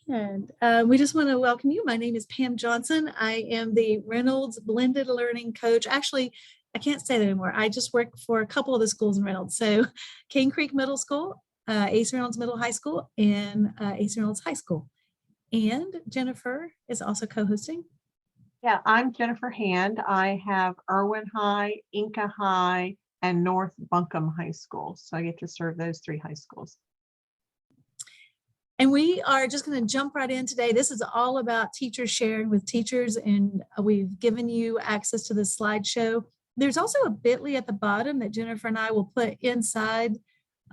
And we just want to welcome you. My name is Pam Johnson. I am the Reynolds Blended Learning Coach. Actually, I can't say that anymore. I just work for a couple of the schools in Reynolds. So Cane Creek Middle School, Ace Reynolds Middle High School, and Ace Reynolds High School. And Jennifer is also co-hosting. Yeah, I'm Jennifer Hand. I have Irwin High, Inca High, and North Buncombe High School. So I get to serve those 3 high schools. And we are just going to jump right in today. This is all about teachers sharing with teachers, and we've given you access to the slideshow. There's also a bit.ly at the bottom that Jennifer and I will put inside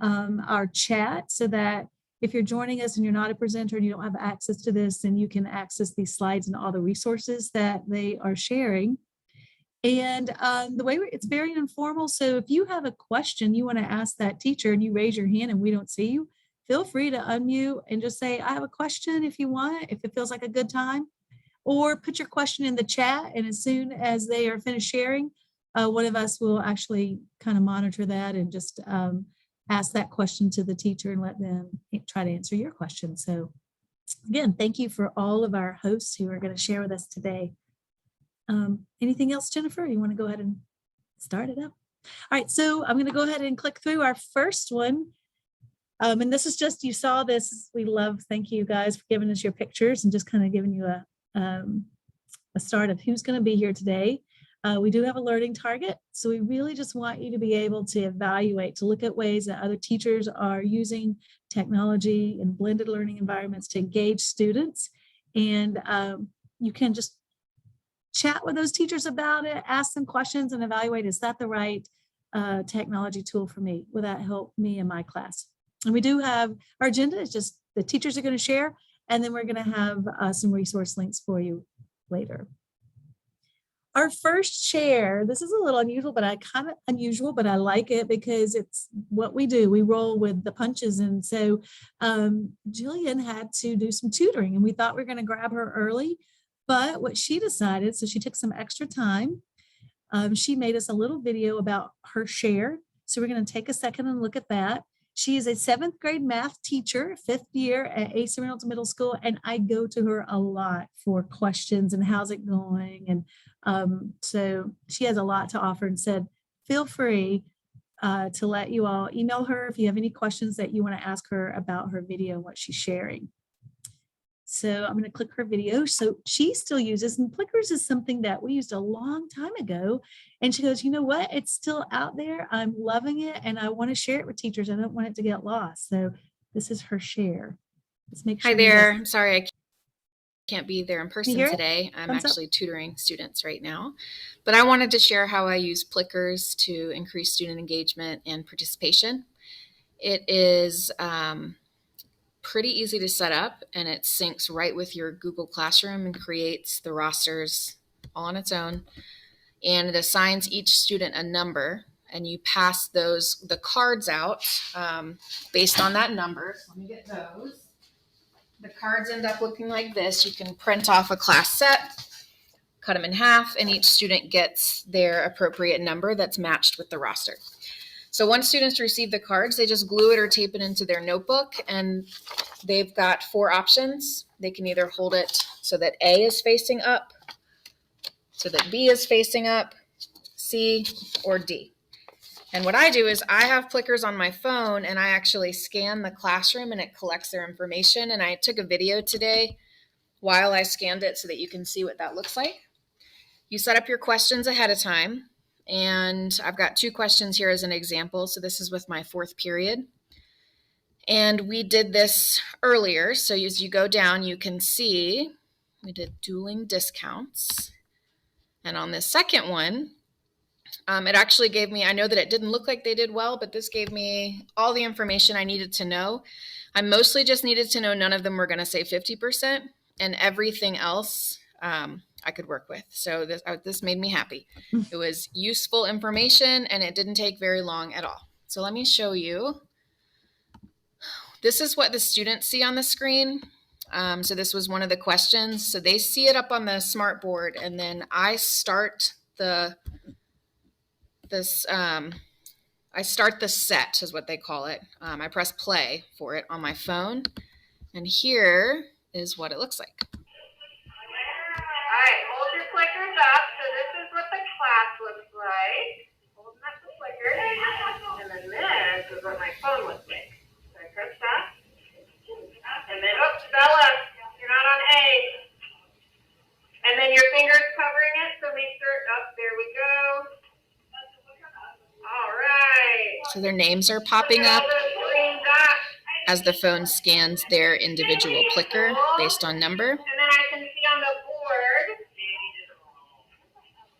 our chat, so that if you're joining us and you're not a presenter and you don't have access to this, then you can access these slides and all the resources that they are sharing. And the way it's very informal. So if you have a question you want to ask that teacher and you raise your hand and we don't see you, feel free to unmute and just say, I have a question if you want, if it feels like a good time, or put your question in the chat. And as soon as they are finished sharing, one of us will actually kind of monitor that and just ask that question to the teacher and let them try to answer your question. So again, thank you for all of our hosts who are going to share with us today. Anything else, Jennifer? You want to go ahead and start it up? All right, so I'm going to go ahead and click through our first one. And this is just, you saw this, we love, thank you guys for giving us your pictures and just kind of giving you a start of who's going to be here today. We do have a learning target, so we really just want you to be able to evaluate, to look at ways that other teachers are using technology and blended learning environments to engage students. And you can just chat with those teachers about it, ask them questions and evaluate, is that the right technology tool for me? Will that help me in my class? And we do have, our agenda is just the teachers are going to share, and then we're going to have some resource links for you later. Our first share, this is a little unusual, but I like it because it's what we do. We roll with the punches. And so Jillian had to do some tutoring, and we thought we were going to grab her early, but what she decided, so she took some extra time. She made us a little video about her share. So we're going to take a second and look at that. She is a 7th grade math teacher, 5th year at Ace Reynolds Middle School, and I go to her a lot for questions and how's it going. And so she has a lot to offer, and said, feel free to let you all email her if you have any questions that you want to ask her about her video and what she's sharing. So I'm going to click her video. So she still uses, and Plickers is something that we used a long time ago. And she goes, you know what? It's still out there. I'm loving it. And I want to share it with teachers. I don't want it to get lost. So this is her share. Let's make sure. Hi there. I'm sorry I can't be there in person today. I'm actually tutoring students right now. But I wanted to share how I use Plickers to increase student engagement and participation. It is pretty easy to set up, and it syncs right with your Google Classroom and creates the rosters all on its own. And it assigns each student a number, and you pass the cards out based on that number. Let me get those. The cards end up looking like this. You can print off a class set, cut them in half, and each student gets their appropriate number that's matched with the roster. So once students receive the cards, they just glue it or tape it into their notebook, and they've got 4 options. They can either hold it so that A is facing up, so that B is facing up, C, or D. And what I do is I have Plickers on my phone, and I actually scan the classroom and it collects their information. And I took a video today while I scanned it so that you can see what that looks like. You set up your questions ahead of time. And I've got 2 questions here as an example. So this is with my 4th period. And we did this earlier. So as you go down, you can see we did dueling discounts. And on this second one, it actually gave me, I know that it didn't look like they did well, but this gave me all the information I needed to know. I mostly just needed to know none of them were going to say 50%, and everything else I could work with. So this made me happy. It was useful information, and it didn't take very long at all. So let me show you. This is what the students see on the screen. So this was one of the questions. So they see it up on the smart board, and then I start the set is what they call it. I press play for it on my phone, and here is what it looks like. All right, hold your Plickers up. So this is what the class looks like. Holding up the Plickers. And then this is what my phone looks like. So I press that. And then, oh, Bella, you're not on A. And then your finger's covering it, so make sure, oh, there we go. All right. So their names are popping up Green dots. as the phone scans their individual Plicker based on number. And then I can see on the board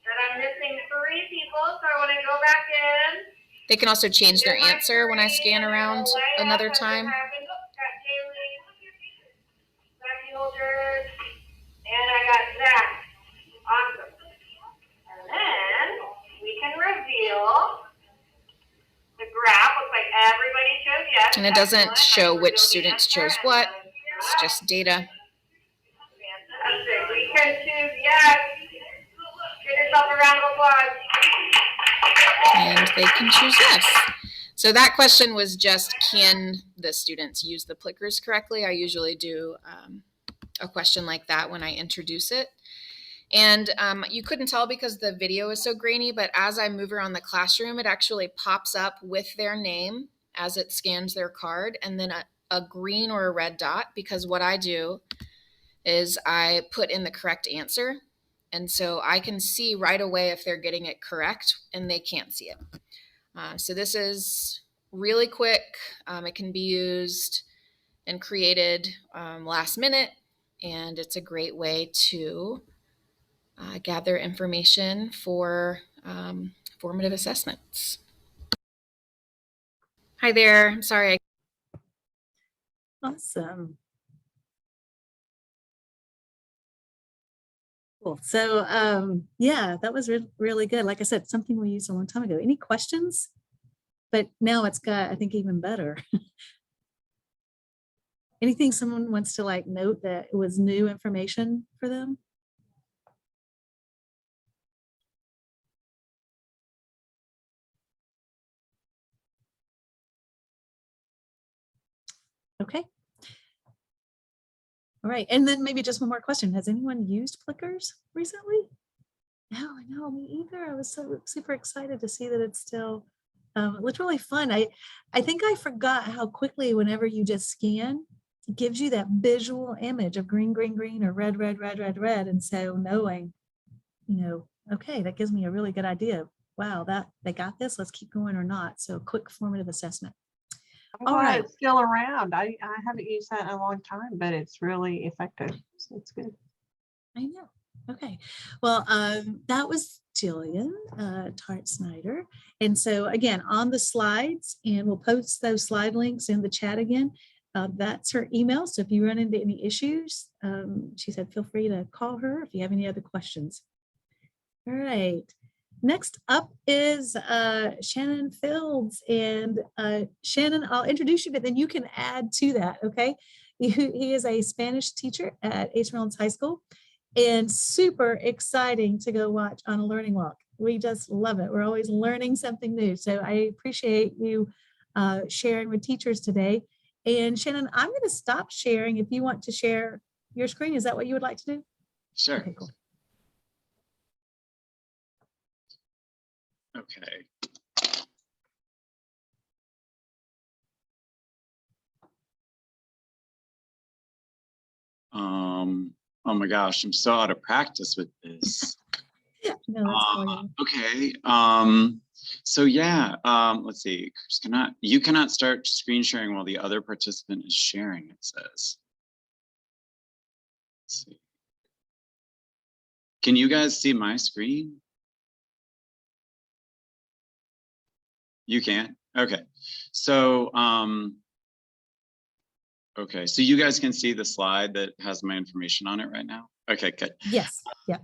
that I'm missing 3 people, so I want to go back in. They can also change their answer when I scan around another time. And I got Zach. Awesome. And then we can reveal the graph. Looks like everybody chose yes. And it doesn't show which students chose what. It's just data. Fantastic. We can choose yes. Give yourself a round of applause. And they can choose yes. So that question was just, can the students use the Plickers correctly? I usually do a question like that when I introduce it. And you couldn't tell because the video is so grainy, but as I move around the classroom, it actually pops up with their name as it scans their card, and then a green or a red dot, because what I do is I put in the correct answer. And so I can see right away if they're getting it correct, and they can't see it. So this is really quick. It can be used and created last minute, and it's a great way to gather information for formative assessments. Hi there. I'm sorry. Awesome. Cool. So yeah, that was really good. Like I said, something we used a long time ago. Any questions? But now it's got, I think, even better. Anything someone wants to like note that it was new information for them? Okay. All right. And then maybe just one more question. Has anyone used Plickers recently? No, me either. I was so super excited to see that it's still, it looked really fun. I think I forgot how quickly, whenever you just scan, it gives you that visual image of green, green, green, or red, red, red, red, red. And so knowing, okay, that gives me a really good idea. Wow, that they got this, let's keep going or not. So quick formative assessment. I'm glad it's still around. I haven't used that in a long time, but it's really effective. So it's good. I know. Okay. Well, that was Jillian Tart Snyder. And so again, on the slides, and we'll post those slide links in the chat again. That's her email. So if you run into any issues, she said, feel free to call her if you have any other questions. All right. Next up is Shannon Fields. And Shannon, I'll introduce you, but then you can add to that, okay? He is a Spanish teacher at H. Reynolds High School, and super exciting to go watch on a learning walk. We just love it. We're always learning something new. So I appreciate you sharing with teachers today. And Shannon, I'm going to stop sharing if you want to share your screen. Is that what you would like to do? Sure. Okay, cool. Okay. Oh my gosh, I'm so out of practice with this. No, okay. So yeah, let's see. You cannot start screen sharing while the other participant is sharing, it says. Let's see. Can you guys see my screen? You can? Okay. So, okay. So you guys can see the slide that has my information on it right now? Okay, good. Yes. Yeah.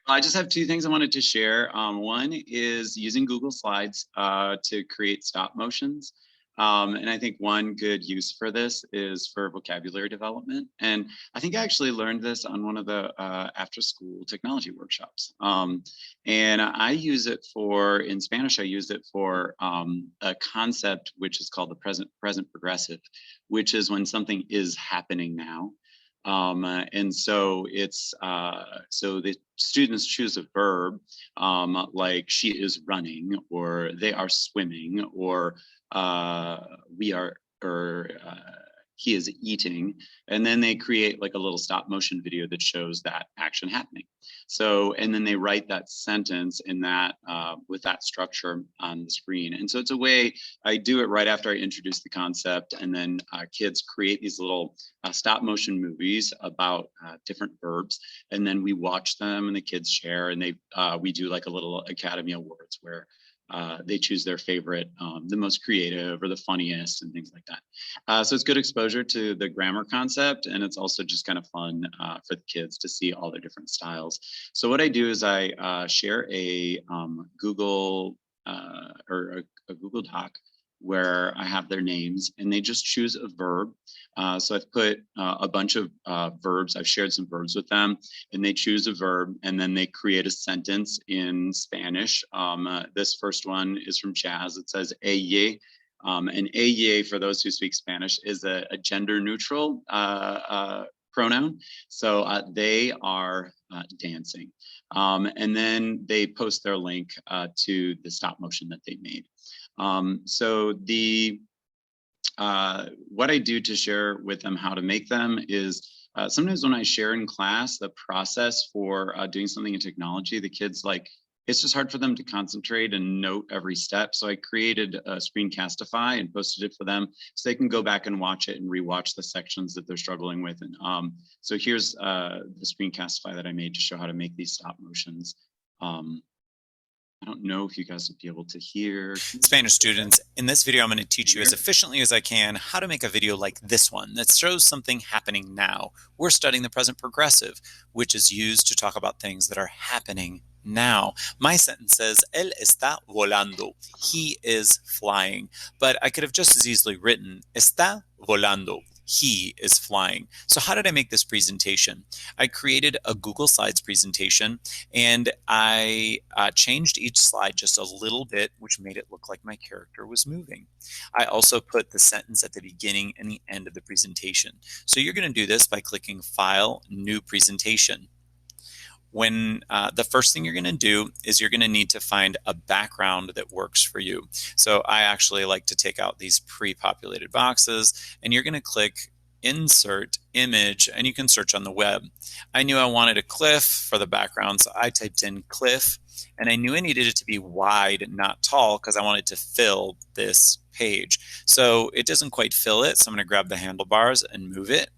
Well, I just have 2 things I wanted to share. One is using Google Slides to create stop motions. And I think one good use for this is for vocabulary development. And I think I actually learned this on one of the after-school technology workshops. And I use it for, in Spanish, I used it for a concept which is called the present progressive, which is when something is happening now. And so it's so the students choose a verb like she is running, or they are swimming, or we are, or he is eating, and then they create like a little stop motion video that shows that action happening. So, and then they write that sentence in that with that structure on the screen. And so it's a way, I do it right after I introduce the concept, and then kids create these little stop motion movies about different verbs, and then we watch them and the kids share, and they we do like a little Academy Awards where they choose their favorite, the most creative or the funniest and things like that. So it's good exposure to the grammar concept, and it's also just kind of fun for the kids to see all their different styles. So what I do is I share a Google or a Google Doc where I have their names, and they just choose a verb. So I've put a bunch of verbs. I've shared some verbs with them, and they choose a verb, and then they create a sentence in Spanish. This first one is from Chaz. It says ella. And ella, for those who speak Spanish, is a gender neutral pronoun. So they are dancing. And then they post their link to the stop motion that they made. So the what I do to share with them how to make them is sometimes when I share in class the process for doing something in technology, the kids like, it's just hard for them to concentrate and note every step. So I created a Screencastify and posted it for them so they can go back and watch it and rewatch the sections that they're struggling with. And so here's the Screencastify that I made to show how to make these stop motions. I don't know if you guys would be able to hear. Spanish students, in this video, I'm going to teach you as efficiently as I can how to make a video like this one that shows something happening now. We're studying the present progressive, which is used to talk about things that are happening now. My sentence says, él está volando. He is flying. But I could have just as easily written, está volando. He is flying. So how did I make this presentation? I created a Google Slides presentation, and I changed each slide just a little bit, which made it look like my character was moving. I also put the sentence at the beginning and the end of the presentation. So you're going to do this by clicking File, New Presentation. When the first thing you're going to do is you're going to need to find a background that works for you. So I actually like to take out these pre-populated boxes, and you're going to click Insert Image, and you can search on the web. I knew I wanted a cliff for the background, so I typed in cliff, and I knew I needed it to be wide, not tall, because I wanted to fill this page. So it doesn't quite fill it, so I'm going to grab the handlebars and move it.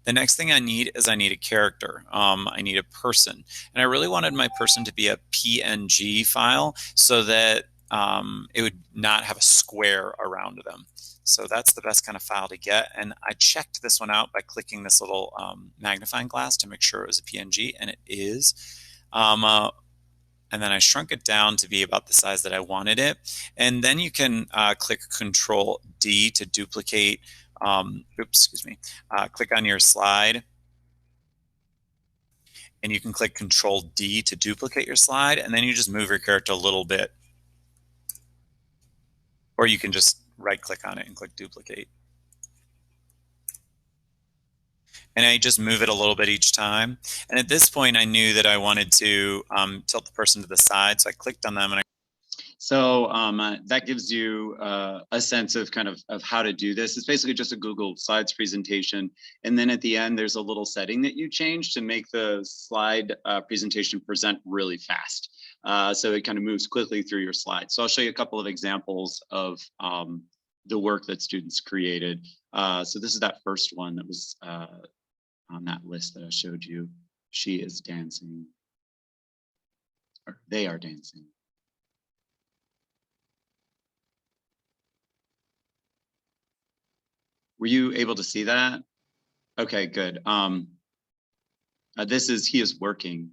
The next thing I need is I need a character. I need a person. And I really wanted my person to be a PNG file so that it would not have a square around them. So that's the best kind of file to get. And I checked this one out by clicking this little magnifying glass to make sure it was a PNG, and it is. And then I shrunk it down to be about the size that I wanted it. And then you can click Control D to duplicate. Click on your slide, and you can click Control D to duplicate your slide, and then you just move your character a little bit. Or you can just right click on it and click Duplicate. And I just move it a little bit each time. And at this point, I knew that I wanted to tilt the person to the side, so I clicked on them, and so that gives you a sense of kind of how to do this. It's basically just a Google Slides presentation. And then at the end, there's a little setting that you change to make the slide presentation present really fast. So it kind of moves quickly through your slides. So I'll show you a couple of examples of the work that students created. So this is that first one that was on that list that I showed you. She is dancing, or they are dancing. Were you able to see that? Okay, good. This is, he is working.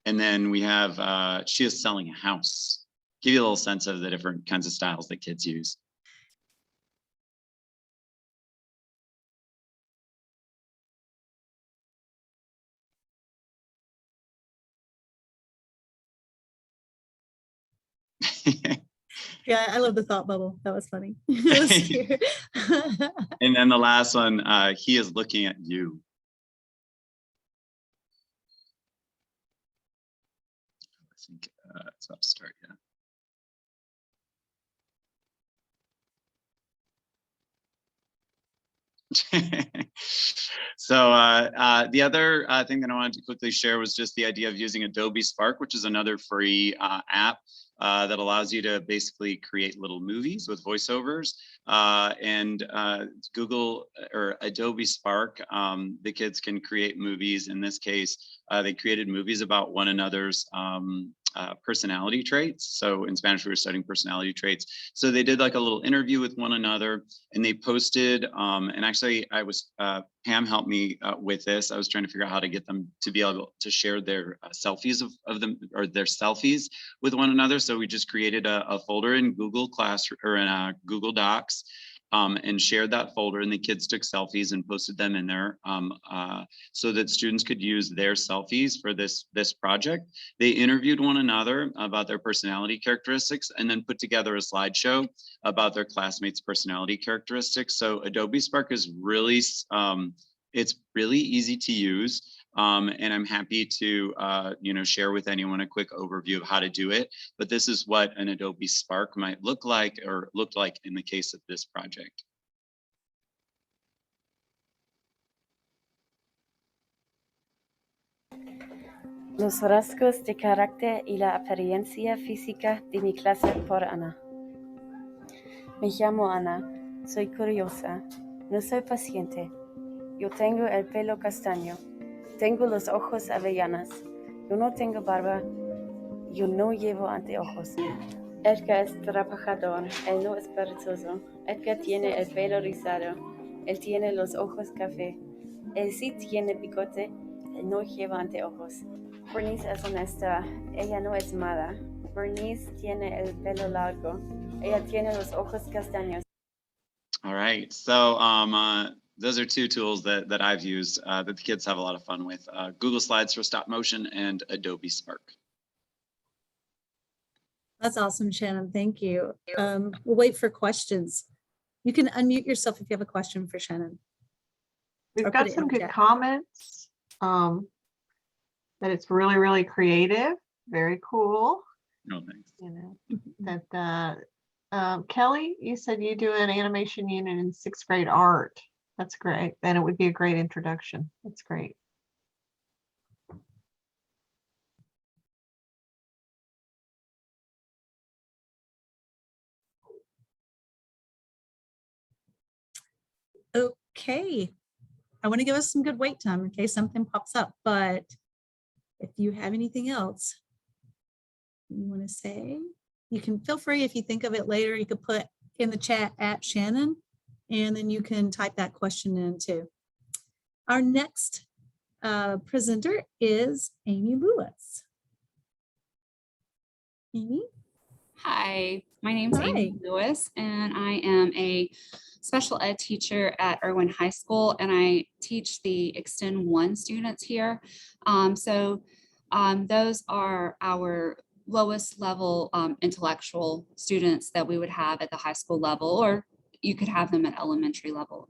And then we have, she is selling a house. Give you a little sense of the different kinds of styles that kids use. Yeah, I love the thought bubble. That was funny. It was cute. And then the last one, he is looking at you. I think it's about to start, yeah. So the other thing that I wanted to quickly share was just the idea of using Adobe Spark, which is another free app that allows you to basically create little movies with voiceovers. And Google or Adobe Spark, the kids can create movies. In this case, they created movies about one another's personality traits. So in Spanish, we were studying personality traits. So they did like a little interview with one another, and they posted, and actually Pam helped me with this. I was trying to figure out how to get them to be able to share their selfies of them, or their selfies with one another. So we just created a folder in Google Classroom or in Google Docs, and shared that folder, and the kids took selfies and posted them in there so that students could use their selfies for this project. They interviewed one another about their personality characteristics and then put together a slideshow about their classmates' personality characteristics. So Adobe Spark is really, it's really easy to use. And I'm happy to share with anyone a quick overview of how to do it. But this is what an Adobe Spark might look like, or looked like in the case of this project. Los rasgos de carácter y la apariencia física de mi clase por Ana. Me llamo Ana, soy curiosa, no soy paciente. Yo tengo el pelo castaño, tengo los ojos avellanas, yo no tengo barba, yo no llevo anteojos. Edgar es trabajador, él no es perezoso. Edgar tiene el pelo rizado, él tiene los ojos café. Él sí tiene bigote, él no lleva anteojos. Bernice es honesta, ella no es mala. Bernice tiene el pelo largo, ella tiene los ojos castaños. All right, so those are two tools that I've used that the kids have a lot of fun with. Google Slides for stop motion and Adobe Spark. That's awesome, Shannon. Thank you. We'll wait for questions. You can unmute yourself if you have a question for Shannon. We've got some good comments. That it's really, really creative. Very cool. No, thanks. You know, that Kelly, you said you do an animation unit in 6th grade art. That's great. Then it would be a great introduction. That's great. Okay. I want to give us some good wait time in case something pops up, but if you have anything else you want to say, you can feel free. If you think of it later, you could put in the chat at Shannon, and then you can type that question in too. Our next presenter is Amy Lewis. Amy? Hi, my name's Amy Lewis, and I am a special ed teacher at Irwin High School, and I teach the Extend 1 students here. Those are our lowest level intellectual students that we would have at the high school level, or you could have them at elementary level.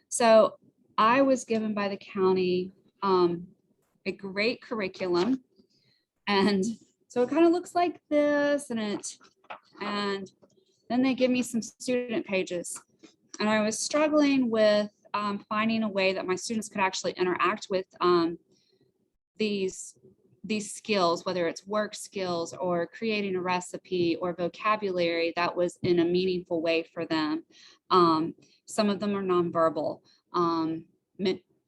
So I was given by the county a great curriculum, and so it kind of looks like this, and then they give me some student pages. And I was struggling with finding a way that my students could actually interact with these skills, whether it's work skills or creating a recipe or vocabulary that was in a meaningful way for them. Some of them are nonverbal.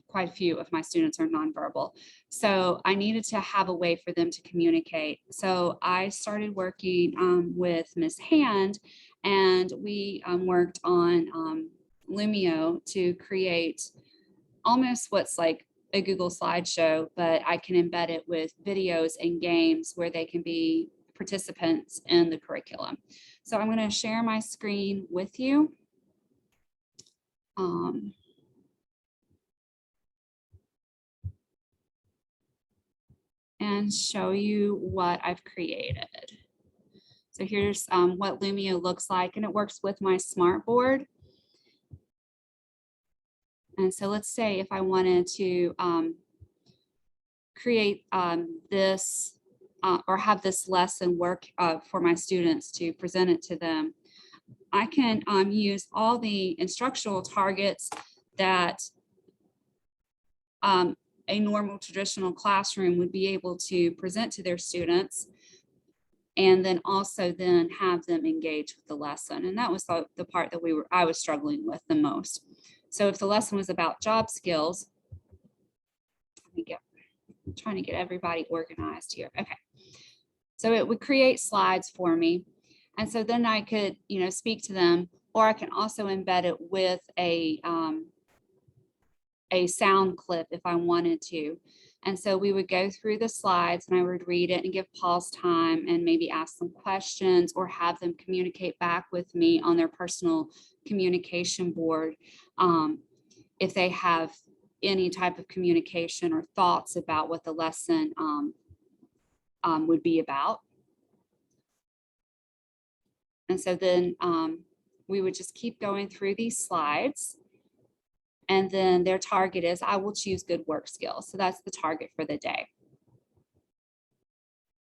Quite a few of my students are nonverbal. So I needed to have a way for them to communicate. So I started working with Miss Hand, and we worked on Lumio to create almost what's like a Google slideshow, but I can embed it with videos and games where they can be participants in the curriculum. So I'm going to share my screen with you. And show you what I've created. So here's what Lumio looks like, and it works with my smartboard. And so let's say if I wanted to create this or have this lesson work for my students to present it to them, I can use all the instructional targets that a normal traditional classroom would be able to present to their students, and then also then have them engage with the lesson. And that was the part that I was struggling with the most. So if the lesson was about job skills, I'm trying to get everybody organized here. Okay. So it would create slides for me. And so then I could, speak to them, or I can also embed it with a sound clip if I wanted to. And so we would go through the slides and I would read it and give pause time and maybe ask them questions or have them communicate back with me on their personal communication board if they have any type of communication or thoughts about what the lesson would be about. And so then we would just keep going through these slides. And then their target is, I will choose good work skills. So that's the target for the day.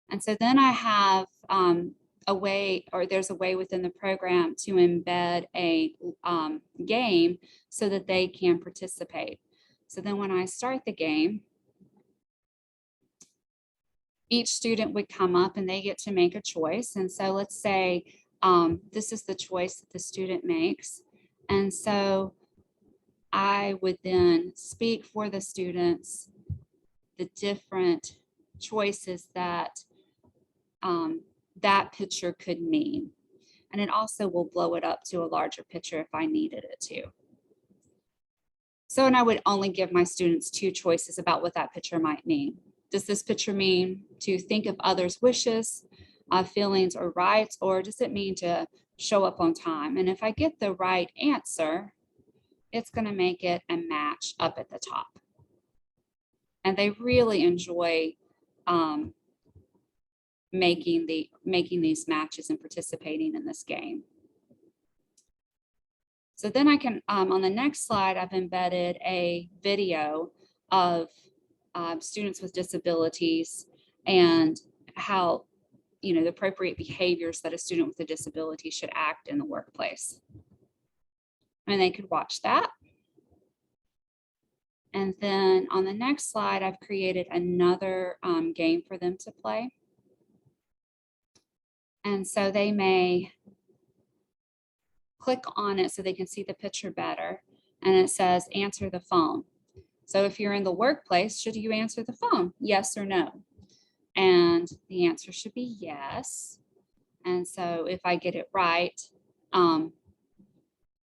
And so then I have there's a way within the program to embed a game so that they can participate. So then when I start the game, each student would come up and they get to make a choice. And so let's say this is the choice that the student makes. And so I would then speak for the students the different choices that that picture could mean. And it also will blow it up to a larger picture if I needed it to. So, and I would only give my students 2 choices about what that picture might mean. Does this picture mean to think of others' wishes, feelings, or rights, or does it mean to show up on time? And if I get the right answer, it's going to make it a match up at the top. And they really enjoy making these matches and participating in this game. So then I can, on the next slide, I've embedded a video of students with disabilities and how, the appropriate behaviors that a student with a disability should act in the workplace. And they could watch that. And then on the next slide, I've created another game for them to play. And so they may click on it so they can see the picture better. And it says, answer the phone. So if you're in the workplace, should you answer the phone? Yes or no? And the answer should be yes. And so if I get it right,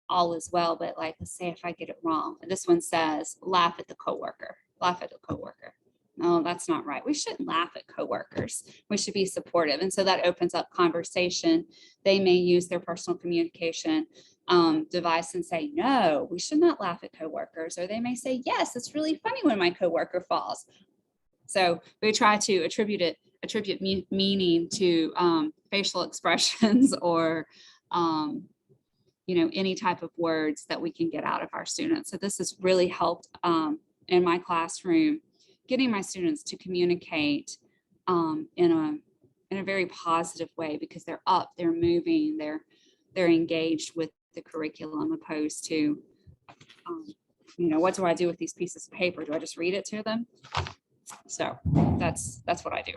all is well, but like, let's say if I get it wrong, this one says, laugh at the coworker, laugh at the coworker. No, that's not right. We shouldn't laugh at coworkers. We should be supportive. And so that opens up conversation. They may use their personal communication device and say, no, we should not laugh at coworkers. Or they may say, yes, it's really funny when my coworker falls. So we try to attribute meaning to facial expressions or any type of words that we can get out of our students. So this has really helped in my classroom, getting my students to communicate in a very positive way, because they're up, they're moving, they're engaged with the curriculum, opposed to, what do I do with these pieces of paper? Do I just read it to them? So that's what I do.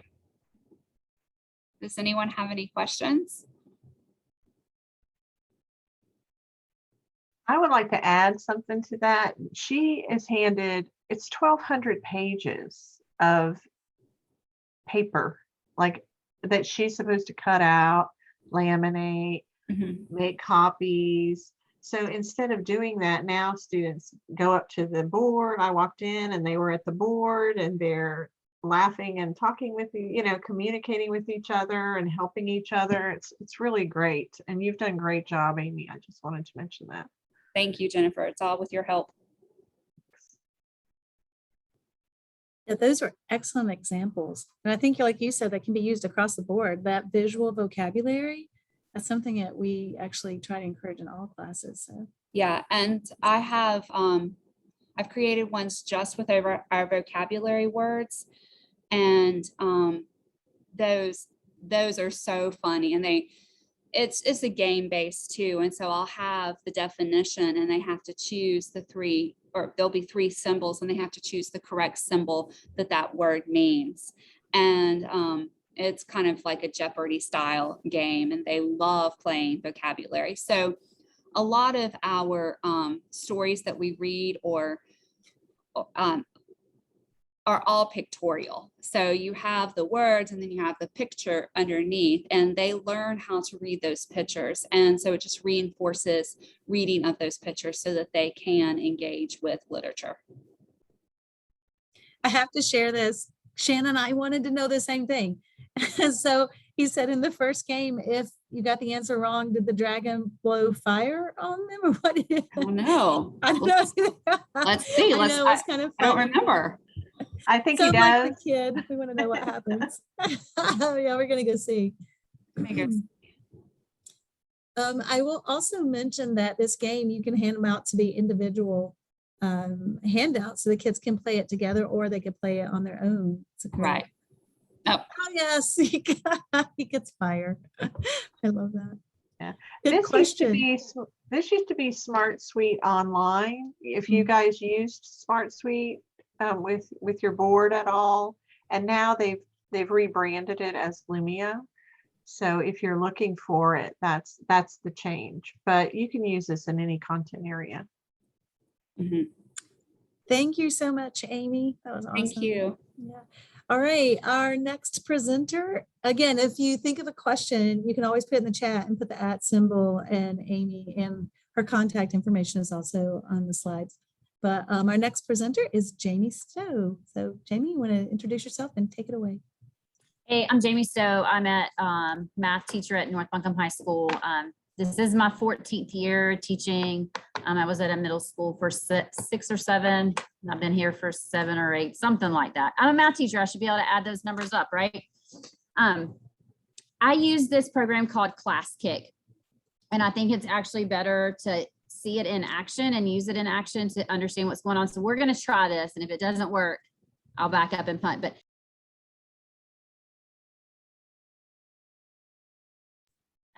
Does anyone have any questions? I would like to add something to that. She is handed, it's 1,200 pages of paper, like that she's supposed to cut out, laminate, make copies. So instead of doing that, now students go up to the board. I walked in and they were at the board and they're laughing and talking with you, communicating with each other and helping each other. It's really great. And you've done a great job, Amy. I just wanted to mention that. Thank you, Jennifer. It's all with your help. Yeah, those are excellent examples. And I think, like you said, that can be used across the board. That visual vocabulary, that's something that we actually try to encourage in all classes. So Yeah, and I have I've created ones just with our vocabulary words, and those are so funny, and it's a game based too. And so I'll have the definition, and they have to choose the three, or there'll be three symbols, and they have to choose the correct symbol that word means. And it's kind of like a Jeopardy style game, and they love playing vocabulary. So a lot of our stories that we read or are all pictorial. So you have the words and then you have the picture underneath, and they learn how to read those pictures. And so it just reinforces reading of those pictures so that they can engage with literature. I have to share this. Shannon and I wanted to know the same thing. So he said in the first game, if you got the answer wrong, did the dragon blow fire on them or what? I don't know. I don't know. Let's see. I know, it's kind of I don't funny. remember. I think So he like does. the kid, we want to know what happens. Yeah, we're gonna go see. I will also mention that this game, you can hand them out to be individual handouts so the kids can play it together, or they could play it on their own. It's great. Right. Oh. Oh yes, he gets fired. I love that. Yeah. Good question. This used to be Smart Suite online. If you guys used Smart Suite with your board at all, and now they've rebranded it as Lumio. So if you're looking for it, that's the change. But you can use this in any content area. Mm-hmm. Thank you so much, Amy. That was awesome. Thank you. Yeah. All right, our next presenter. Again, if you think of a question, you can always put it in the chat and put the @ symbol, and Amy, and her contact information is also on the slides. But our next presenter is Jamie Stowe. So Jamie, you want to introduce yourself and take it away? Hey, I'm Jamie Stowe. I'm a math teacher at North Buncombe High School. This is my 14th year teaching. I was at a middle school for 6 or 7. And I've been here for 7 or 8, something like that. I'm a math teacher. I should be able to add those numbers up, right? I use this program called ClassKick, and I think it's actually better to see it in action and use it in action to understand what's going on. So we're going to try this, and if it doesn't work, I'll back up and punt. But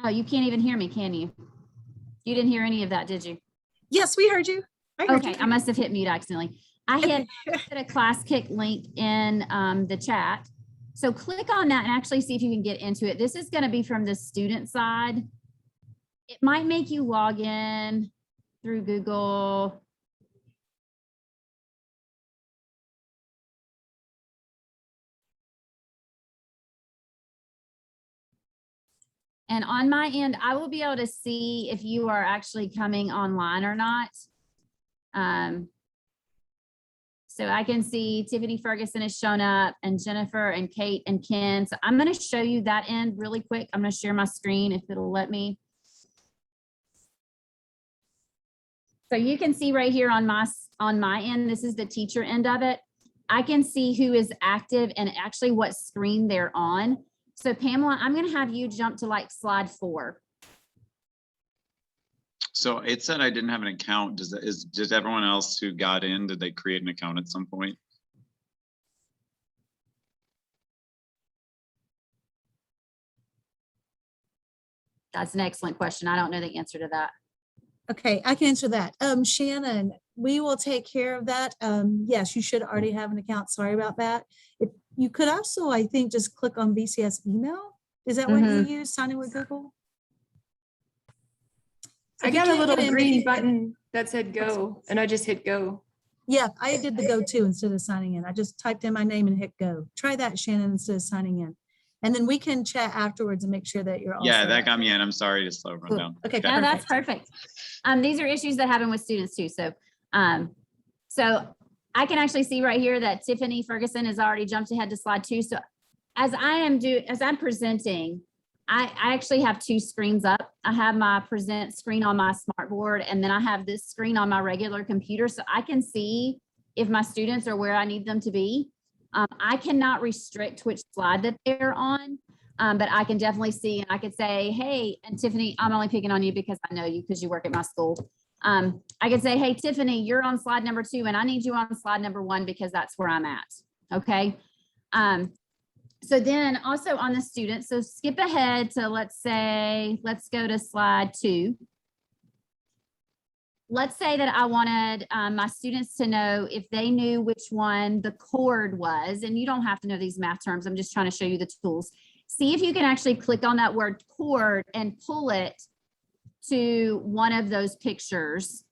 oh, you can't even hear me, can you? You didn't hear any of that, did you? Yes, we heard you. Okay, I must have hit mute accidentally. I had put a ClassKick link in the chat. So click on that and actually see if you can get into it. This is going to be from the student side. It might make you log in through Google. And on my end, I will be able to see if you are actually coming online or not. So I can see Tiffany Ferguson has shown up, and Jennifer and Kate and Ken. So I'm going to show you that end really quick. I'm going to share my screen if it'll let me. So you can see right here on my end, this is the teacher end of it. I can see who is active and actually what screen they're on. So Pamela, I'm going to have you jump to like slide 4. So it said I didn't have an account. Did everyone else who got in, did they create an account at some point? That's an excellent question. I don't know the answer to that. Okay, I can answer that. Shannon, we will take care of that. Yes, you should already have an account. Sorry about that. You could also, I think, just click on BCS email. Is that what you use? Sign in with Google? So I got a little green button that said go, and I just hit go. Yeah, I did the go too instead of signing in. I just typed in my name and hit go. Try that, Shannon, instead of signing in. And then we can chat afterwards and make sure that you're all Yeah, set that up. got me in. I'm sorry to slow run down. Okay, No, that's perfect. These are issues that happen with students too. So, so I can actually see right here that Tiffany Ferguson has already jumped ahead to slide 2. So as I'm presenting, I actually have 2 screens up. I have my present screen on my smart board, and then I have this screen on my regular computer. So I can see if my students are where I need them to be. I cannot restrict which slide that they're on, but I can definitely see, and I could say, hey, and Tiffany, I'm only picking on you because I know you because you work at my school. I could say, hey, Tiffany, you're on slide number 2 and I need you on slide number 1 because that's where I'm at. Okay. So then also on the student, so skip ahead to, let's go to slide 2. Let's say that I wanted my students to know if they knew which one the chord was, and you don't have to know these math terms. I'm just trying to show you the tools. See if you can actually click on that word chord and pull it to one of those pictures.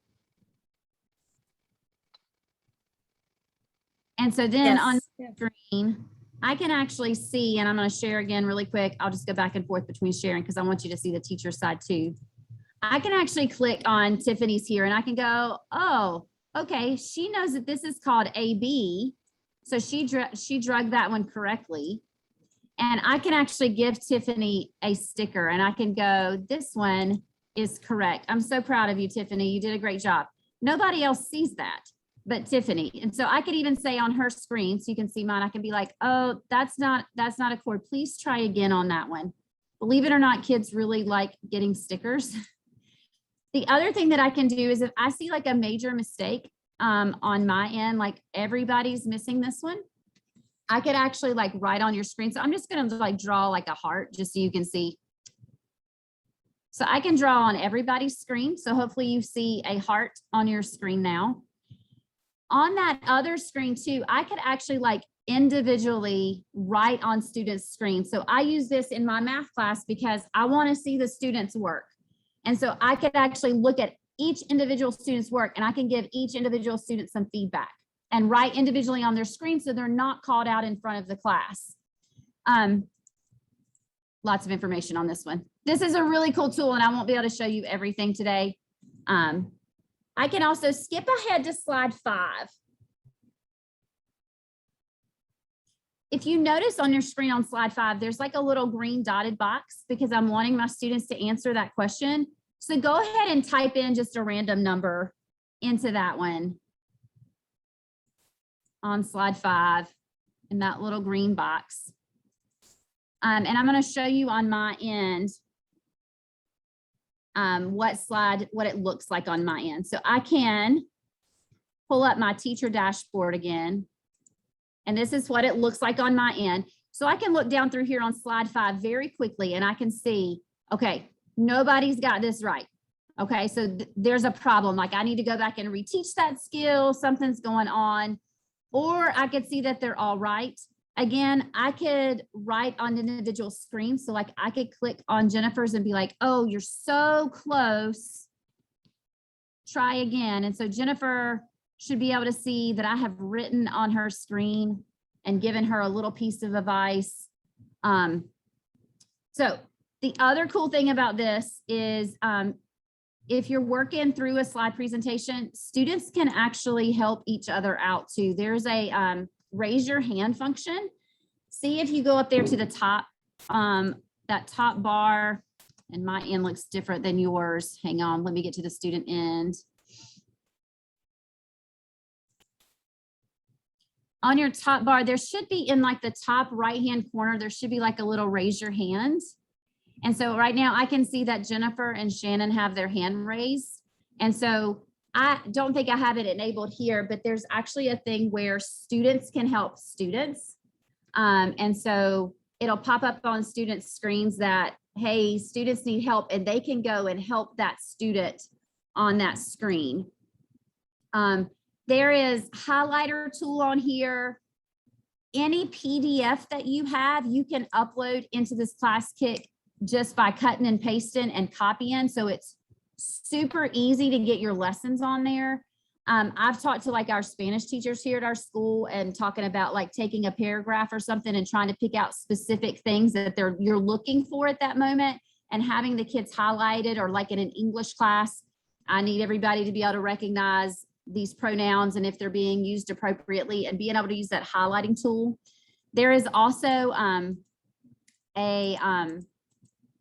And so then on the screen, I can actually see, and I'm going to share again really quick. I'll just go back and forth between sharing because I want you to see the teacher side too. I can actually click on Tiffany's here and I can go, oh, okay, she knows that this is called AB. So she drugged that one correctly. And I can actually give Tiffany a sticker and I can go, this one is correct. I'm so proud of you, Tiffany. You did a great job. Nobody else sees that but Tiffany. And so I could even say on her screen, so you can see mine, I can be like, oh, that's not a chord. Please try again on that one. Believe it or not, kids really like getting stickers. The other thing that I can do is if I see like a major mistake on my end, like everybody's missing this one, I could actually like write on your screen. So I'm just going to like draw like a heart just so you can see. So I can draw on everybody's screen. So hopefully you see a heart on your screen now. On that other screen too, I could actually like individually write on students' screens. So I use this in my math class because I want to see the students' work. And so I could actually look at each individual student's work and I can give each individual student some feedback and write individually on their screen so they're not called out in front of the class. Lots of information on this one. This is a really cool tool and I won't be able to show you everything today. I can also skip ahead to slide 5. If you notice on your screen on slide 5, there's like a little green dotted box because I'm wanting my students to answer that question. So go ahead and type in just a random number into that one on slide 5 in that little green box. And I'm going to show you on my end what it looks like on my end. So I can pull up my teacher dashboard again. And this is what it looks like on my end. So I can look down through here on slide 5 very quickly and I can see, okay, nobody's got this right. Okay, so there's a problem. Like I need to go back and reteach that skill. Something's going on. Or I could see that they're all right. Again, I could write on individual screens. So like I could click on Jennifer's and be like, oh, you're so close. Try again. And so Jennifer should be able to see that I have written on her screen and given her a little piece of advice. So the other cool thing about this is if you're working through a slide presentation, students can actually help each other out too. There's a raise your hand function. See if you go up there to the top, that top bar, and my end looks different than yours. Hang on, let me get to the student end. On your top bar, there should be in like the top right-hand corner, there should be like a little raise your hand. And so right now I can see that Jennifer and Shannon have their hand raised. And so I don't think I have it enabled here, but there's actually a thing where students can help students. And so it'll pop up on students' screens that, hey, students need help, and they can go and help that student on that screen. There is highlighter tool on here. Any PDF that you have, you can upload into this class kit just by cutting and pasting and copying. So it's super easy to get your lessons on there. I've talked to like our Spanish teachers here at our school and talking about like taking a paragraph or something and trying to pick out specific things that you're looking for at that moment and having the kids highlighted, or like in an English class, I need everybody to be able to recognize these pronouns and if they're being used appropriately and being able to use that highlighting tool. There is also a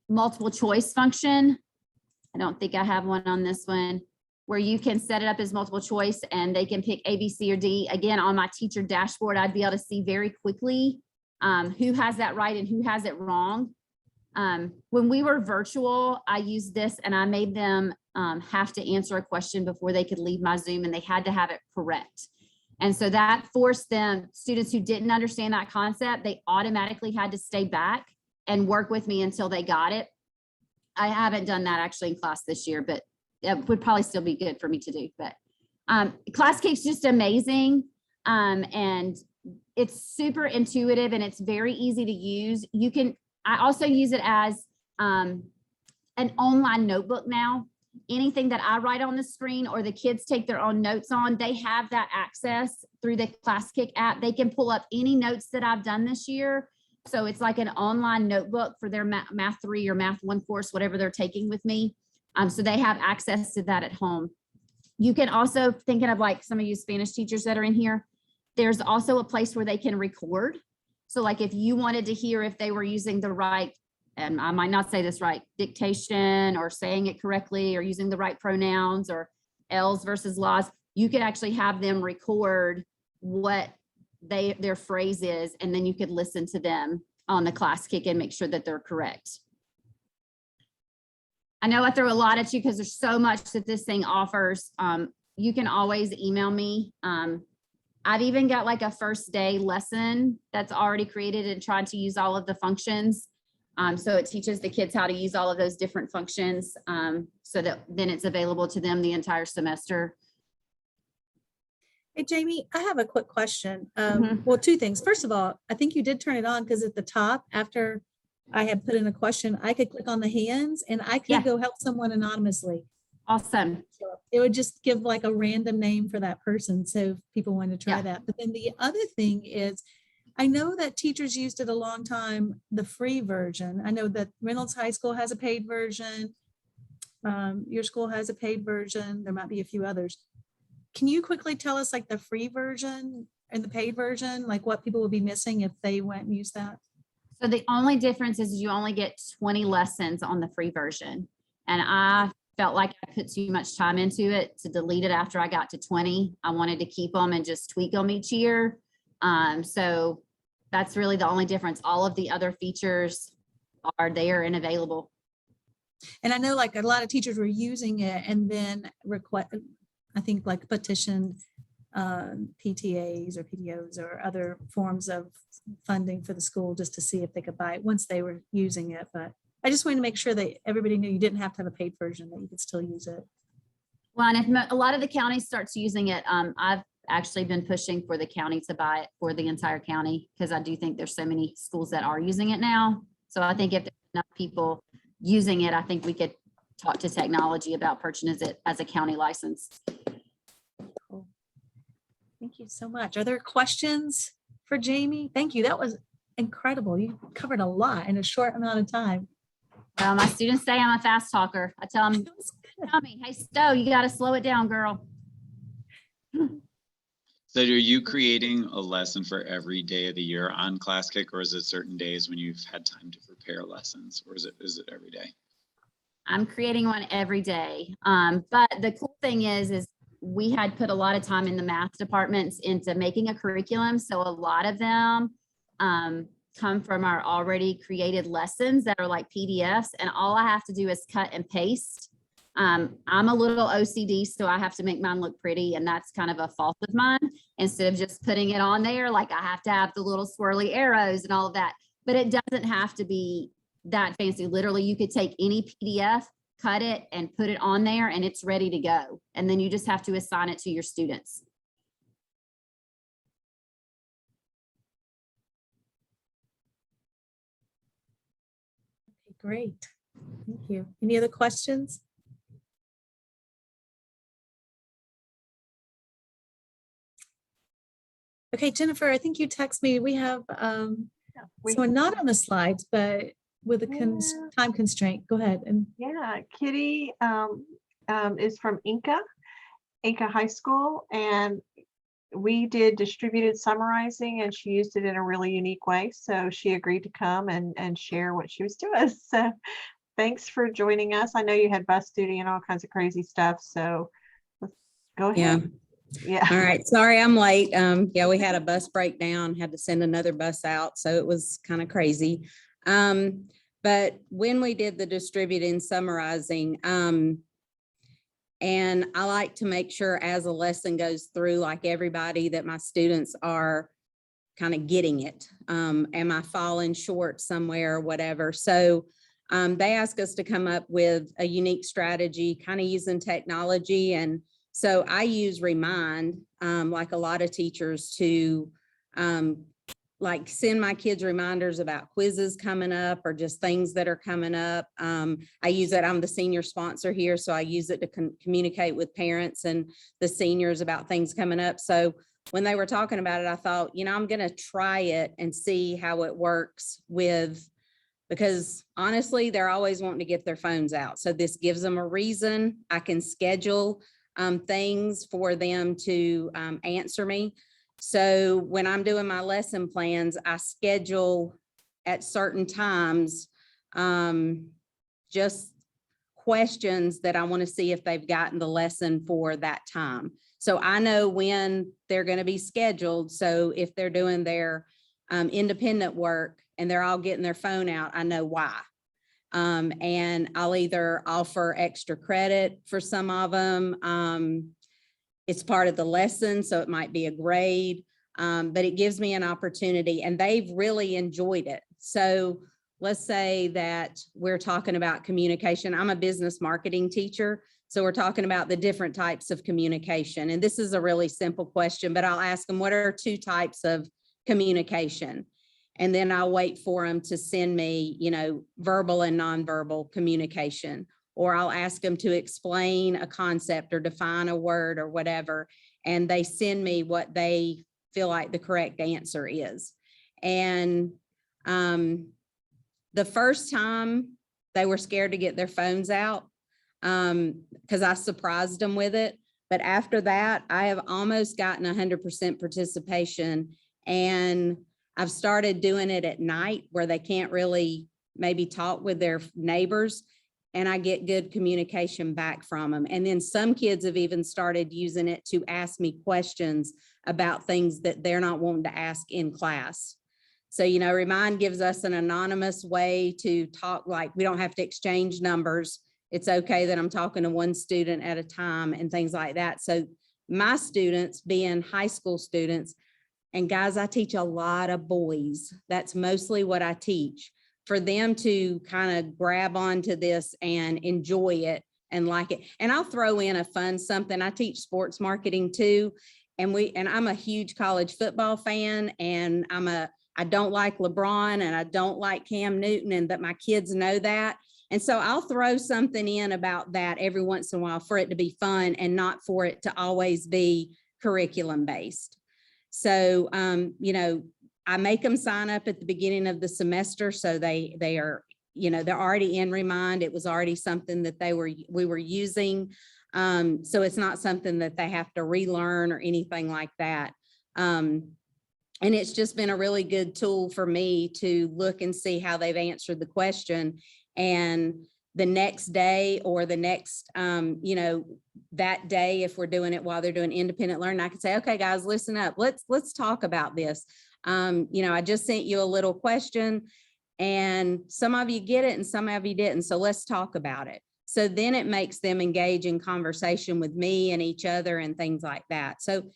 multiple choice function. I don't think I have one on this one. where you can set it up as multiple choice and they can pick A, B, C, or D. Again, on my teacher dashboard, I'd be able to see very quickly who has that right and who has it wrong. When we were virtual, I used this and I made them have to answer a question before they could leave my Zoom, and they had to have it correct. And so that forced them, students who didn't understand that concept, they automatically had to stay back and work with me until they got it. I haven't done that actually in class this year, but it would probably still be good for me to do. But ClassCake's just amazing. And it's super intuitive and it's very easy to use. I also use it as an online notebook now. Anything that I write on the screen or the kids take their own notes on, they have that access through the ClassCake app. They can pull up any notes that I've done this year. So it's like an online notebook for their Math 3 or Math 1 course, whatever they're taking with me. So they have access to that at home. You can also, thinking of like some of you Spanish teachers that are in here, there's also a place where they can record. So like if you wanted to hear if they were using the right, and I might not say this right, dictation or saying it correctly or using the right pronouns or L's versus laws, you could actually have them record what their phrase is, and then you could listen to them on the ClassCake and make sure that they're correct. I know I throw a lot at you because there's so much that this thing offers. You can always email me. I've even got like a first day lesson that's already created and tried to use all of the functions. So it teaches the kids how to use all of those different functions so that then it's available to them the entire semester. Hey, Jamie, I have a quick question. Well, two things. First of all, I think you did turn it on because at the top, after I had put in a question, I could click on the hands and I could go help someone anonymously. Awesome. So it would just give like a random name for that person. So if people want to try that. But then the other thing is, I know that teachers used it a long time, the free version. I know that Reynolds High School has a paid version. Your school has a paid version. There might be a few others. Can you quickly tell us like the free version and the paid version, like what people will be missing if they went and used that? So the only difference is you only get 20 lessons on the free version. And I felt like I put too much time into it to delete it after I got to 20. I wanted to keep them and just tweak them each year. So that's really the only difference. All of the other features are there and available. And I know like a lot of teachers were using it and then I think like petition PTAs or PTOs or other forms of funding for the school just to see if they could buy it once they were using it. But I just wanted to make sure that everybody knew you didn't have to have a paid version, that you could still use it. Well, and if a lot of the county starts using it, I've actually been pushing for the county to buy it for the entire county because I do think there's so many schools that are using it now. So I think if there's enough people using it, I think we could talk to technology about purchasing it as a county license. Cool. Thank you so much. Are there questions for Jamie? Thank you. That was incredible. You covered a lot in a short amount of time. Well, my students say I'm a fast talker. I tell them, tell me, hey, Stowe, you got to slow it down, girl. So are you creating a lesson for every day of the year on ClassCake, or is it certain days when you've had time to prepare lessons, or is it every day? I'm creating one every day. But the cool thing is we had put a lot of time in the math departments into making a curriculum. So a lot of them come from our already created lessons that are like PDFs, and all I have to do is cut and paste. I'm a little OCD, so I have to make mine look pretty, and that's kind of a fault of mine. Instead of just putting it on there, like I have to have the little swirly arrows and all of that, but it doesn't have to be that fancy. Literally, you could take any PDF, cut it, and put it on there, and it's ready to go. And then you just have to assign it to your students. Okay, great. Thank you. Any other questions? Okay, Jennifer, I think you text me. We have someone not on the slides, but with a time constraint. Go ahead. And Kitty is from Inca High School, and we did distributed summarizing, and she used it in a really unique way. So she agreed to come and share what she was doing. So thanks for joining us. I know you had bus duty and all kinds of crazy stuff. So Go Yeah. ahead. Yeah. All right. Sorry, I'm late. Yeah, we had a bus breakdown, had to send another bus out. So it was kind of crazy. But when we did the distributing summarizing, and I like to make sure as a lesson goes through, like everybody, that my students are kind of getting it. Am I falling short somewhere or whatever? So they asked us to come up with a unique strategy, kind of using technology. And so I use Remind, like a lot of teachers, to like send my kids reminders about quizzes coming up or just things that are coming up. I use it. I'm the senior sponsor here, so I use it to communicate with parents and the seniors about things coming up. So when they were talking about it, I thought, you know, I'm going to try it and see how it works with, because honestly, they're always wanting to get their phones out. So this gives them a reason. I can schedule things for them to answer me. So when I'm doing my lesson plans, I schedule at certain times just questions that I want to see if they've gotten the lesson for that time. So I know when they're going to be scheduled. So if they're doing their independent work and they're all getting their phone out, I know why. And I'll either offer extra credit for some of them. It's part of the lesson, so it might be a grade, but it gives me an opportunity, and they've really enjoyed it. So let's say that we're talking about communication. I'm a business marketing teacher, so we're talking about the different types of communication. And this is a really simple question, but I'll ask them, what are 2 types of communication? And then I'll wait for them to send me, you know, verbal and nonverbal communication. Or I'll ask them to explain a concept or define a word or whatever, and they send me what they feel like the correct answer is. And the first time they were scared to get their phones out because I surprised them with it. But after that, I have almost gotten 100% participation, and I've started doing it at night where they can't really maybe talk with their neighbors, and I get good communication back from them. And then some kids have even started using it to ask me questions about things that they're not wanting to ask in class. So, you know, Remind gives us an anonymous way to talk, like we don't have to exchange numbers. It's okay that I'm talking to one student at a time and things like that. So my students, being high school students, and guys, I teach a lot of boys. That's mostly what I teach. For them to kind of grab onto this and enjoy it and like it. And I'll throw in a fun something. I teach sports marketing too. And I'm a huge college football fan, and I don't like LeBron and I don't like Cam Newton, but my kids know that. And so I'll throw something in about that every once in a while for it to be fun and not for it to always be curriculum based. So, you know, I make them sign up at the beginning of the semester. So they are, you know, they're already in Remind. It was already something that we were using. So it's not something that they have to relearn or anything like that. And it's just been a really good tool for me to look and see how they've answered the question. And the next day or the next, you know, that day, if we're doing it while they're doing independent learning, I can say, okay, guys, listen up. Let's talk about this. You know, I just sent you a little question and some of you get it and some of you didn't. So let's talk about it. So then it makes them engage in conversation with me and each other and things like that. So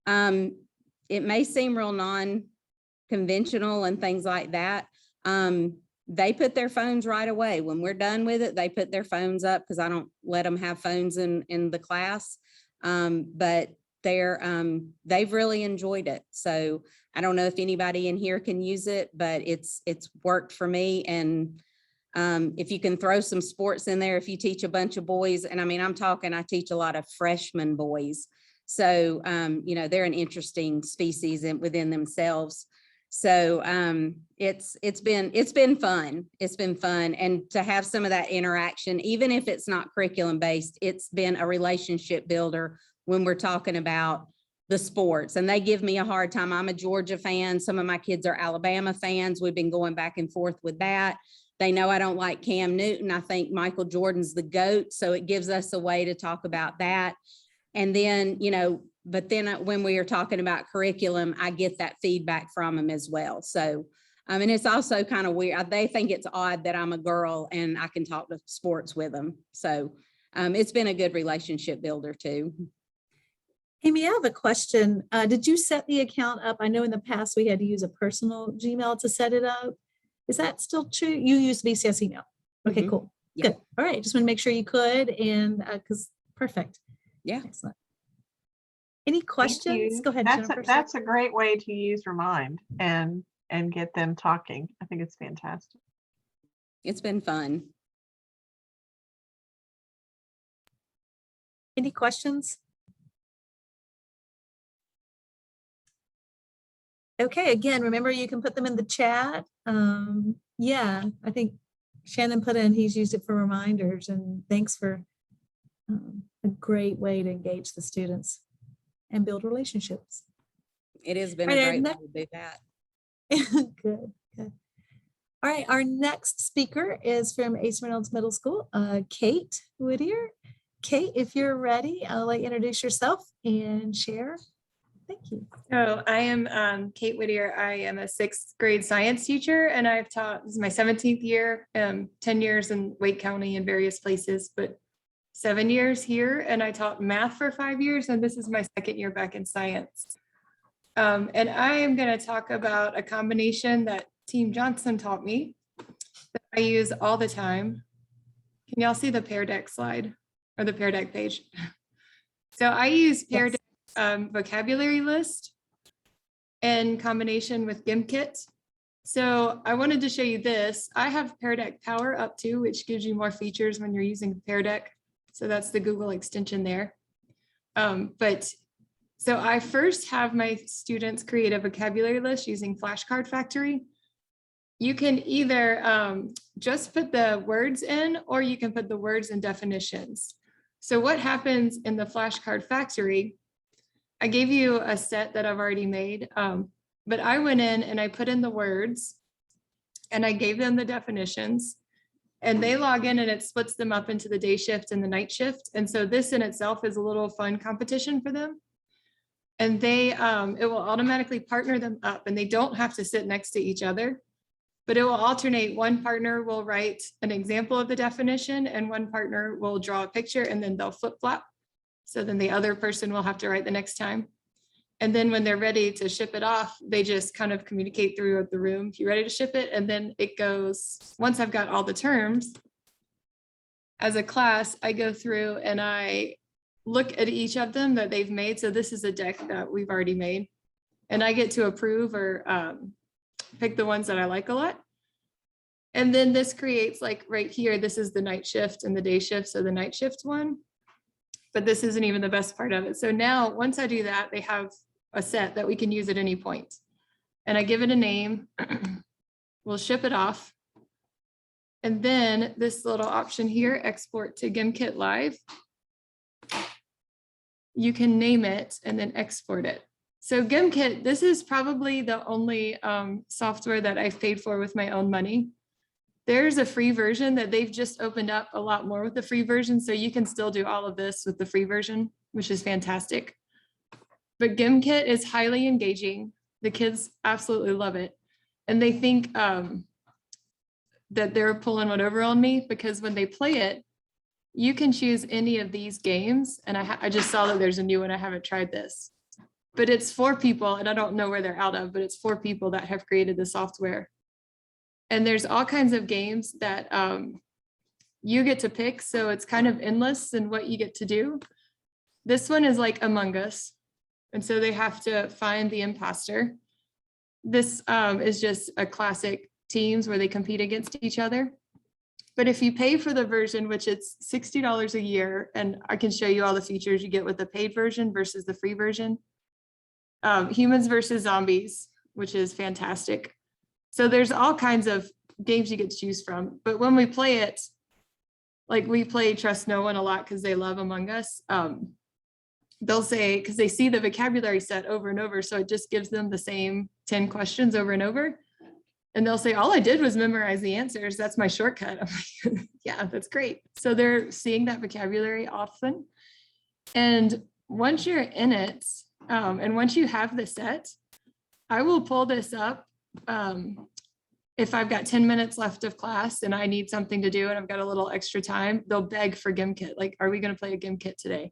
it may seem real non-conventional and things like that. They put their phones right away. When we're done with it, they put their phones up because I don't let them have phones in the class. But they've really enjoyed it. So I don't know if anybody in here can use it, but it's worked for me. And if you can throw some sports in there, if you teach a bunch of boys, and I mean, I teach a lot of freshman boys. So, you know, they're an interesting species within themselves. So it's been fun. It's been fun. And to have some of that interaction, even if it's not curriculum based, it's been a relationship builder when we're talking about the sports. And they give me a hard time. I'm a Georgia fan. Some of my kids are Alabama fans. We've been going back and forth with that. They know I don't like Cam Newton. I think Michael Jordan's the GOAT. So it gives us a way to talk about that. And then, but then when we are talking about curriculum, I get that feedback from them as well. So, and it's also kind of weird. They think it's odd that I'm a girl and I can talk to sports with them. So it's been a good relationship builder too. Amy, I have a question. Did you set the account up? I know in the past we had to use a personal Gmail to set it up. Is that still true? You use BCS email. Okay, cool. Yeah. Good. All right. Just want to make sure you could, and because perfect. Yeah. Excellent. Any questions? Go ahead, Jennifer. That's a great way to use Remind and get them talking. I think it's fantastic. It's been fun. Any questions? Okay, again, remember you can put them in the chat. Yeah, I think Shannon put in, he's used it for reminders, and thanks for a great way to engage the students and build relationships. It has been a great way to do that. Good. All right, our next speaker is from Ace Reynolds Middle School, Kate Whittier. Kate, if you're ready, I'll let you introduce yourself and share. Thank you. So I am Kate Whittier. I am a 6th grade science teacher, and I've taught, this is my 17th year, 10 years in Wake County in various places, but 7 years here. And I taught math for 5 years, and this is my 2nd year back in science. And I am going to talk about a combination that Team Johnson taught me that I use all the time. Can y'all see the Pear Deck slide or the Pear Deck page? So I use Pear Deck vocabulary list in combination with Gimkit. So I wanted to show you this. I have Pear Deck Power Up to, which gives you more features when you're using Pear Deck. So that's the Google extension there. So I first have my students create a vocabulary list using Flashcard Factory. You can either just put the words in, or you can put the words and definitions. So what happens in the Flashcard Factory, I gave you a set that I've already made, but I went in and I put in the words and I gave them the definitions, and they log in and it splits them up into the day shift and the night shift. And so this in itself is a little fun competition for them. And it will automatically partner them up, and they don't have to sit next to each other, but it will alternate. One partner will write an example of the definition and one partner will draw a picture, and then they'll flip flop. So then the other person will have to write the next time. And then when they're ready to ship it off, they just kind of communicate through the room, if you're ready to ship it. And then it goes, once I've got all the terms, as a class, I go through and I look at each of them that they've made. So this is a deck that we've already made, and I get to approve or pick the ones that I like a lot. And then this creates, like right here, this is the night shift and the day shift. So the night shift one, but this isn't even the best part of it. So now once I do that, they have a set that we can use at any point. And I give it a name, we'll ship it off. And then this little option here, export to Gimkit Live, you can name it and then export it. So Gimkit, this is probably the only software that I've paid for with my own money. There's a free version that they've just opened up a lot more with the free version. So you can still do all of this with the free version, which is fantastic. But Gimkit is highly engaging. The kids absolutely love it. And they think that they're pulling one over on me, because when they play it, you can choose any of these games. And I just saw that there's a new one. I haven't tried this, but it's 4 people, and I don't know where they're out of, but it's 4 people that have created the software. And there's all kinds of games that you get to pick. So it's kind of endless in what you get to do. This one is like Among Us. And so they have to find the imposter. This is just a classic teams where they compete against each other. But if you pay for the version, which it's $60 a year, and I can show you all the features you get with the paid version versus the free version. Humans versus zombies, which is fantastic. So there's all kinds of games you get to choose from. But when we play it, like we play Trust No One a lot because they love Among Us. They'll say, because they see the vocabulary set over and over, so it just gives them the same 10 questions over and over. And they'll say, all I did was memorize the answers. That's my shortcut. I'm like, yeah, that's great. So they're seeing that vocabulary often. And once you're in it, and once you have the set, I will pull this up. If I've got 10 minutes left of class and I need something to do and I've got a little extra time, they'll beg for Gimkit. Like, are we going to play a Gimkit today?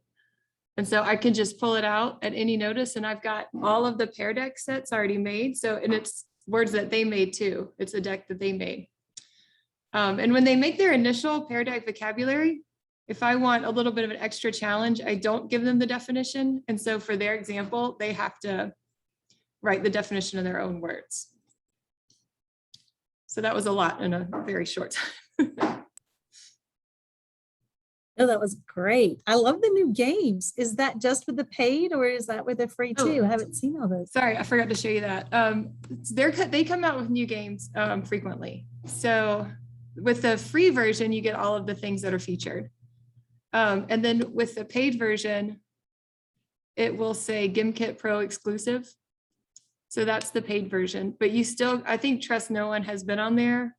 And so I can just pull it out at any notice, and I've got all of the Pear Deck sets already made. So, and it's words that they made too. It's a deck that they made. And when they make their initial Pear Deck vocabulary, if I want a little bit of an extra challenge, I don't give them the definition. And so for their example, they have to write the definition of their own words. So that was a lot in a very short time. Oh, that was great. I love the new games. Is that just with the paid, or is that with the free too? I haven't seen all those. Sorry, I forgot to show you that. They come out with new games frequently. So with the free version, you get all of the things that are featured. And then with the paid version, it will say Gimkit Pro exclusive. So that's the paid version, but you still, I think Trust No One has been on there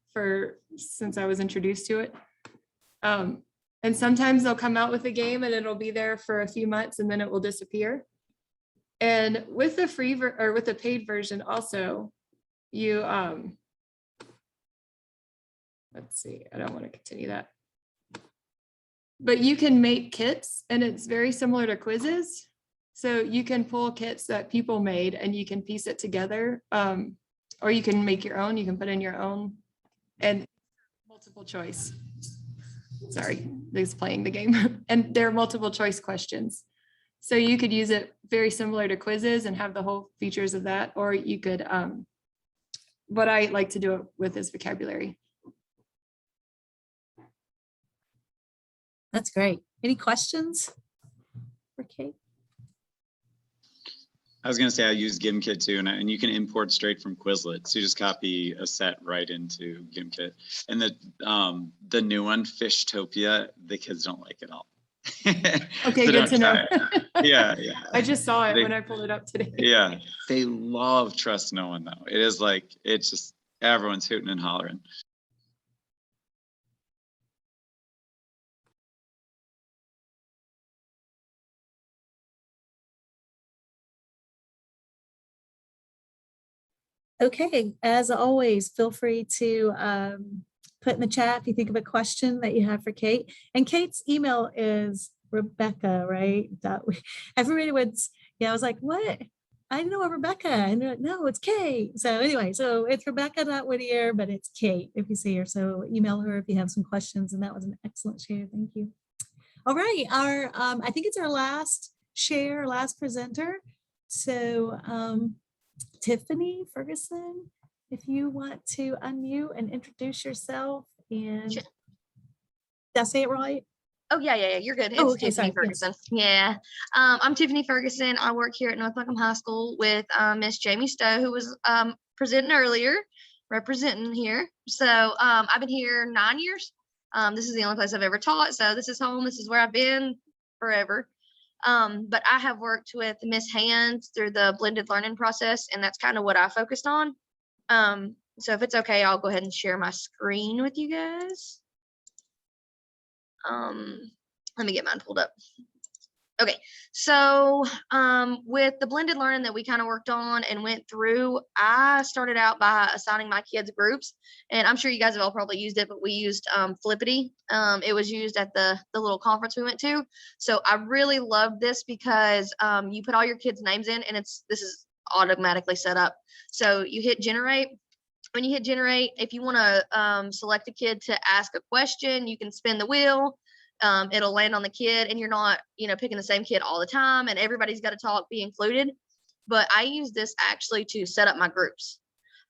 since I was introduced to it. And sometimes they'll come out with a game and it'll be there for a few months and then it will disappear. And with the free or with the paid version also, you, let's see, I don't want to continue that. But you can make kits, and it's very similar to quizzes. So you can pull kits that people made and you can piece it together, or you can make your own, you can put in your own, and multiple choice. Sorry, he's playing the game. And there are multiple choice questions. So you could use it very similar to quizzes and have the whole features of that, or you could, what I like to do it with is vocabulary. That's great. Any questions for Kate? I was going to say I use Gimkit too, and you can import straight from Quizlet. So you just copy a set right into Gimkit. And the new one, Fishtopia, the kids don't like it all. Okay, good to know. Yeah. I just saw it when I pulled it up today. Yeah, they love Trust No One though. It is like, it's just everyone's hooting and hollering. Okay, as always, feel free to put in the chat if you think of a question that you have for Kate. And Kate's email is Rebecca, right? Everybody would, I was like, what? I know a Rebecca. And they're like, no, it's Kate. So anyway, so it's Rebecca.Whittier, but it's Kate if you see her. So email her if you have some questions. And that was an excellent share. Thank you. All right, I think it's our last share, last presenter. So Tiffany Ferguson, if you want to unmute and introduce yourself, and Sure. Did I say it right? Oh yeah, you're good. It's okay, Tiffany sorry, Ferguson. Yeah. I'm Tiffany Ferguson. I work here at North Buckham High School with Miss Jamie Stowe, who was presenting earlier, representing here. So I've been here 9 years. This is the only place I've ever taught. So this is home. This is where I've been forever. But I have worked with Miss Hands through the blended learning process, and that's kind of what I focused on. So if it's okay, I'll go ahead and share my screen with you guys. Let me get mine pulled up. Okay, so with the blended learning that we kind of worked on and went through, I started out by assigning my kids groups, and I'm sure you guys have all probably used it, but we used Flippity. It was used at the little conference we went to. So I really loved this because you put all your kids' names in, and this is automatically set up. So you hit generate. When you hit generate, if you want to select a kid to ask a question, you can spin the wheel. It'll land on the kid, and you're not, picking the same kid all the time, and everybody's got to talk, be included. But I use this actually to set up my groups.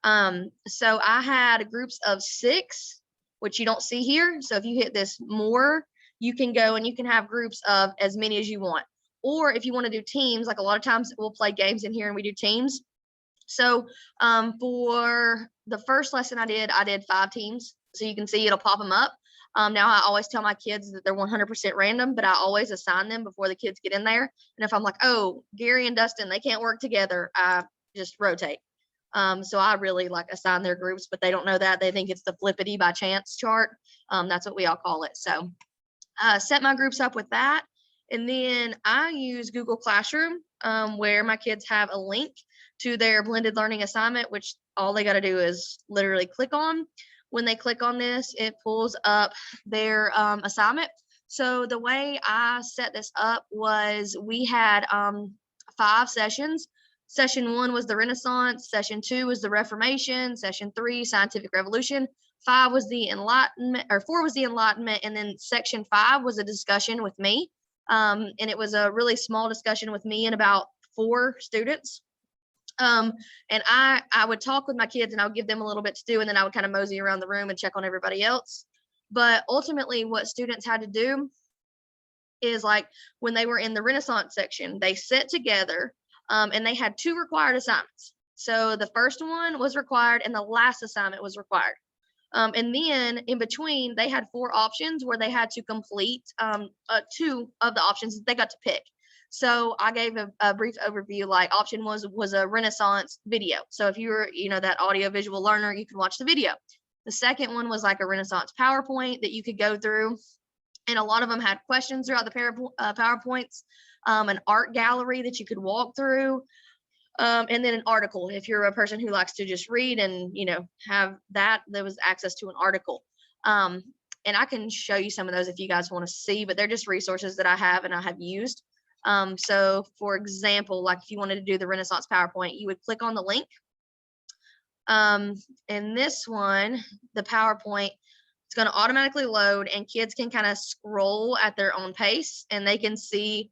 So I had groups of 6, which you don't see here. So if you hit this more, you can go and you can have groups of as many as you want. Or if you want to do teams, like a lot of times we'll play games in here and we do teams. So for the first lesson I did 5 teams. So you can see it'll pop them up. Now I always tell my kids that they're 100% random, but I always assign them before the kids get in there. And if I'm like, oh, Gary and Dustin, they can't work together, I just rotate. So I really assign their groups, but they don't know that. They think it's the Flippity by chance chart. That's what we all call it. So set my groups up with that. And then I use Google Classroom, where my kids have a link to their blended learning assignment, which all they got to do is literally click on. When they click on this, it pulls up their assignment. So the way I set this up was we had 5 sessions. Session 1 was the Renaissance. Session 2 was the Reformation. Session 3, Scientific Revolution. 5 was the Enlightenment, or 4 was the Enlightenment. And then section 5 was a discussion with me. And it was a really small discussion with me and about 4 students. And I would talk with my kids and I would give them a little bit to do, and then I would kind of mosey around the room and check on everybody else. But ultimately what students had to do is, like, when they were in the Renaissance section, they sat together, and they had 2 required assignments. So the first one was required and the last assignment was required. And then in between, they had 4 options where they had to complete 2 of the options that they got to pick. So I gave a brief overview, like option was a Renaissance video. So if you were, that audio visual learner, you could watch the video. The second one was like a Renaissance PowerPoint that you could go through. And a lot of them had questions throughout the PowerPoints, an art gallery that you could walk through. And then an article, if you're a person who likes to just read and, have that, there was access to an article. And I can show you some of those if you guys want to see, but they're just resources that I have and I have used. So for example, like if you wanted to do the Renaissance PowerPoint, you would click on the link. And this one, the PowerPoint, it's going to automatically load, and kids can kind of scroll at their own pace, and they can see,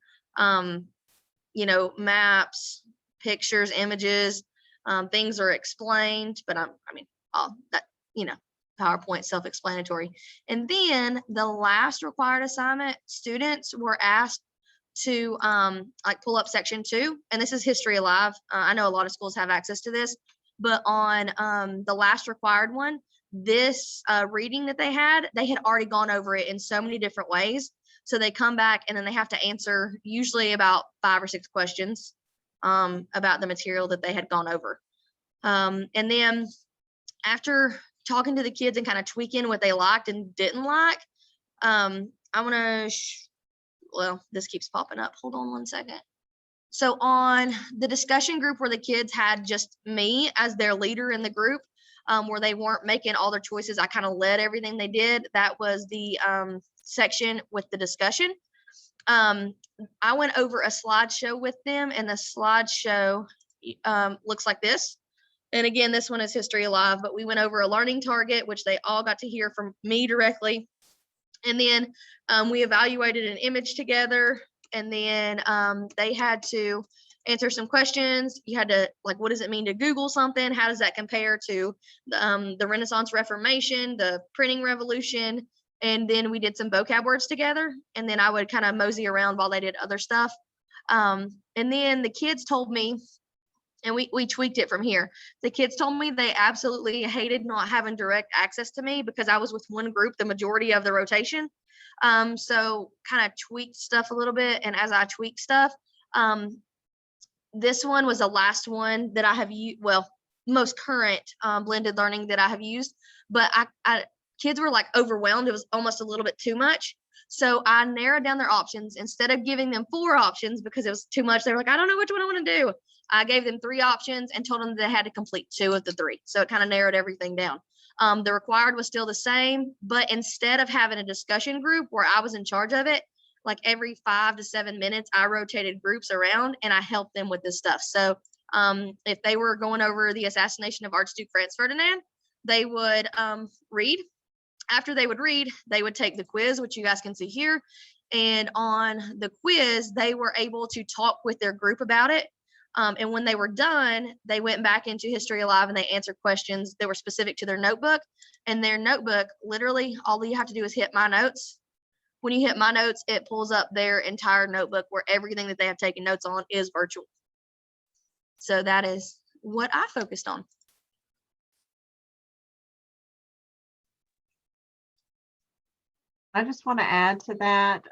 maps, pictures, images, things are explained, but all that, PowerPoint self-explanatory. And then the last required assignment, students were asked to pull up section 2, and this is History Alive. I know a lot of schools have access to this, but on the last required one, this reading that they had already gone over it in so many different ways. So they come back and then they have to answer usually about 5 or 6 questions about the material that they had gone over. And then after talking to the kids and kind of tweaking what they liked and didn't like, I want to, this keeps popping up. Hold on one second. So on the discussion group where the kids had just me as their leader in the group, where they weren't making all their choices, I kind of led everything they did. That was the section with the discussion. I went over a slideshow with them, and the slideshow looks like this. And again, this one is History Alive, but we went over a learning target, which they all got to hear from me directly. And then we evaluated an image together, and then they had to answer some questions. You had to, what does it mean to Google something? How does that compare to the Renaissance Reformation, the printing revolution? And then we did some vocab words together, and then I would kind of mosey around while they did other stuff. And then the kids told me, and we tweaked it from here. The kids told me they absolutely hated not having direct access to me because I was with one group the majority of the rotation. So kind of tweaked stuff a little bit. And as I tweaked stuff, this one was the last one that I have used, most current blended learning that I have used, but kids were overwhelmed. It was almost a little bit too much. So I narrowed down their options. Instead of giving them 4 options because it was too much, they were like, I don't know which one I want to do. I gave them 3 options and told them they had to complete 2 of the 3. So it kind of narrowed everything down. The required was still the same, but instead of having a discussion group where I was in charge of it, every 5 to 7 minutes, I rotated groups around and I helped them with this stuff. So if they were going over the assassination of Archduke Franz Ferdinand, they would read. After they would read, they would take the quiz, which you guys can see here. And on the quiz, they were able to talk with their group about it. And when they were done, they went back into History Alive and they answered questions that were specific to their notebook. And their notebook, literally, all you have to do is hit My Notes. When you hit My Notes, it pulls up their entire notebook where everything that they have taken notes on is virtual. So that is what I focused on. I just want to add to that.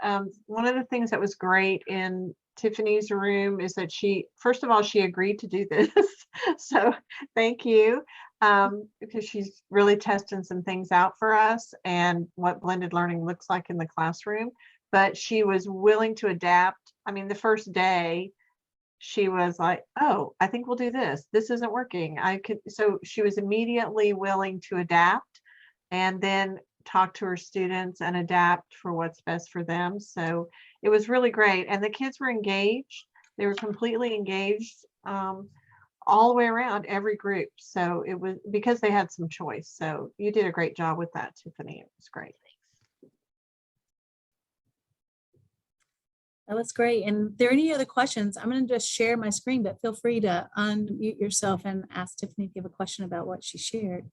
One of the things that was great in Tiffany's room is that first of all, she agreed to do this. So thank you, because she's really testing some things out for us and what blended learning looks like in the classroom. but she was willing to adapt. I mean, the first day she was like, oh, I think we'll do this. This isn't working. So she was immediately willing to adapt and then talk to her students and adapt for what's best for them. So it was really great. And the kids were engaged. They were completely engaged all the way around, every group. So it was because they had some choice. So you did a great job with that, Tiffany. It was great. That was great. And if there are any other questions, I'm going to just share my screen, but feel free to unmute yourself and ask Tiffany if you have a question about what she shared.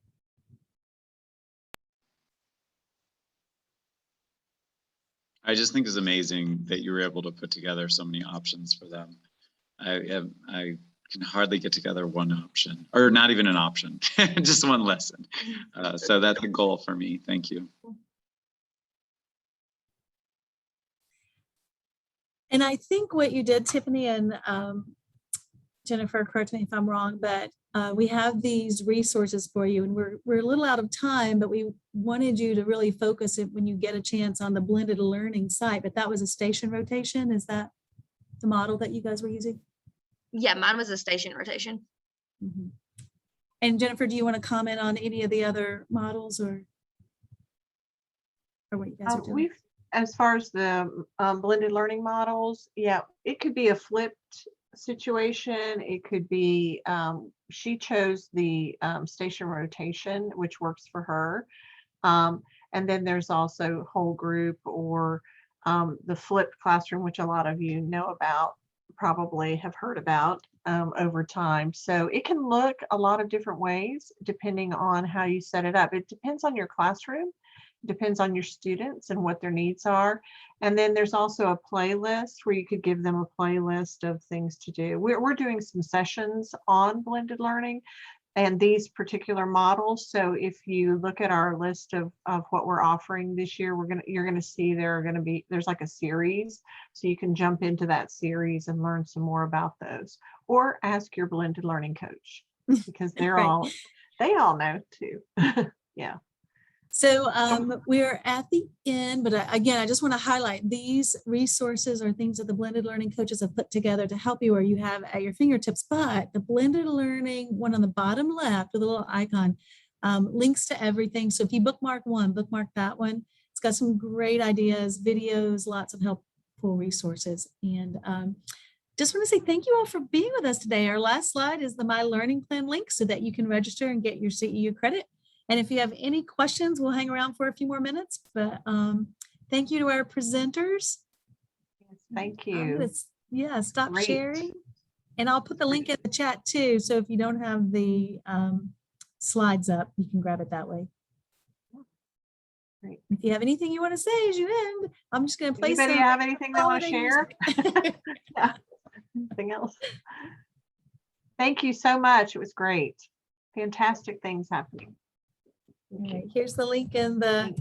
I just think it's amazing that you were able to put together so many options for them. I can hardly get together one option, or not even an option, just one lesson. So that's a goal for me. Thank you. And I think what you did, Tiffany and Jennifer, correct me if I'm wrong, but we have these resources for you, and we're a little out of time, but we wanted you to really focus it when you get a chance on the blended learning site. But that was a station rotation. Is that the model that you guys were using? Yeah, mine was a station rotation. Mm-hmm. And Jennifer, do you want to comment on any of the other models or what you guys are doing? As far as the blended learning models, yeah, it could be a flipped situation. It could be, she chose the station rotation, which works for her. And then there's also whole group or the flipped classroom, which a lot of you know about, probably have heard about over time. So it can look a lot of different ways depending on how you set it up. It depends on your classroom. Depends on your students and what their needs are. And then there's also a playlist where you could give them a playlist of things to do. We're doing some sessions on blended learning and these particular models. So if you look at our list of what we're offering this year, you're gonna see there's like a series. So you can jump into that series and learn some more about those, or ask your blended learning coach because they're right. they all know too. Yeah. So we're at the end, but again, I just want to highlight these resources are things that the blended learning coaches have put together to help you, or you have at your fingertips. But the blended learning one on the bottom left with a little icon links to everything. So if you bookmark one, bookmark that one. It's got some great ideas, videos, lots of helpful resources. And just want to say thank you all for being with us today. Our last slide is the My Learning Plan link so that you can register and get your CEU credit. And if you have any questions, we'll hang around for a few more minutes. But thank you to our presenters. Yes, thank you. Stop Great. sharing. And I'll put the link in the chat too. So if you don't have the slides up, you can grab it that way. Great. If you have anything you want to say as you end, I'm just going to play Anybody some have anything they want to share? Yeah. Anything else? Thank you so much. It was great. Fantastic things happening. All right, here's the link in the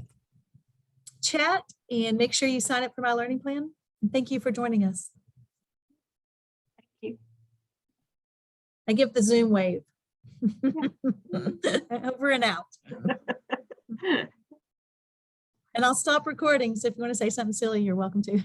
chat, and make sure you sign up for My Learning Plan. And thank you for joining us. Thank you. I give the Zoom wave. Yeah. Over and out. And I'll stop recording. So if you want to say something silly, you're welcome to.